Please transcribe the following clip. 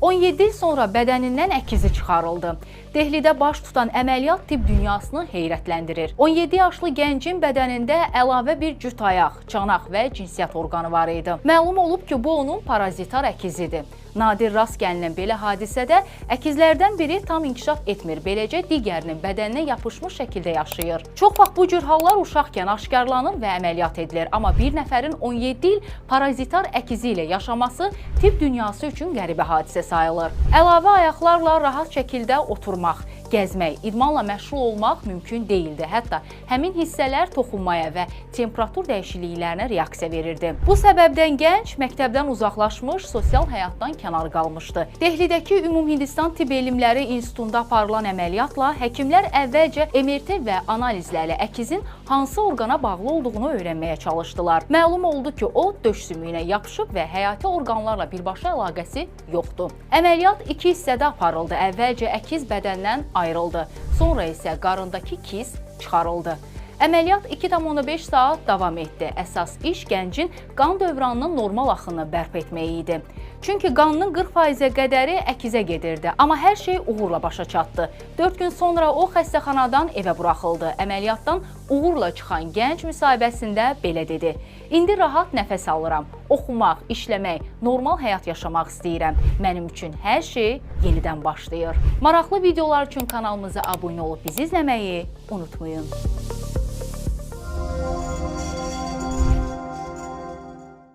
17 il sonra bədənindən əkizi çıxarıldı. Dehlidə baş tutan əməliyyat tibb dünyasını heyrətləndirir. 17 yaşlı gəncin bədənində əlavə bir cüt ayaq, çanaq və cinsiyyət orqanı var idi. Məlum olub ki, bu onun parazitar əkizidir. Nadir rast gəlinən belə hadisədə əkizlərdən biri tam inkişaf etmir, beləcə digərinin bədəninə yapışmış şəkildə yaşayır. Çox vaxt bu cür hallar uşaqkən aşkarlanır və əməliyyat edilir. Amma bir nəfərin 17 il parazitar əkizi ilə yaşaması tibb dünyası üçün qəribə hadisə sayılır. Əlavə ayaqlarla rahat şəkildə oturmaq, gəzmək, idmanla məşğul olmaq mümkün değildi. Hətta həmin hissələr toxunmaya və temperatur dəyişikliklərinə reaksiya verirdi. Bu səbəbdən gənc məktəbdən uzaqlaşmış, sosial həyatdan kənar qalmışdı. Dehlidəki Ümumhindistan Tibb Elmləri İnstitutunda aparılan əməliyyatla həkimlər əvvəlcə MRT və analizlərlə əkizin hansı orqana bağlı olduğunu öyrənməyə çalışdılar. Məlum oldu ki, o döş sümüyünə yapışıb və həyati orqanlarla birbaşa əlaqəsi yoxdur. Əməliyyat iki hissədə aparıldı. Əvvəlcə əkiz bədəndən ayrıldı. Sonra isə qarındakı kiz çıxarıldı. Əməliyyat 2,5 saat davam etdi. Əsas iş gəncin qan dövranının normal axını bərpa etməyi idi. Çünki qanının 40%-ə qədəri əkizə gedirdi. Amma hər şey uğurla başa çatdı. 4 gün sonra o xəstəxanadan evə buraxıldı. Əməliyyatdan uğurla çıxan gənc müsahibəsində belə dedi: "İndi rahat nəfəs alıram. Oxumaq, işləmək, normal həyat yaşamaq istəyirəm. Mənim üçün hər şey yenidən başlayır." Maraqlı videolar üçün kanalımıza abunə olub bizi izləməyi unutmayın.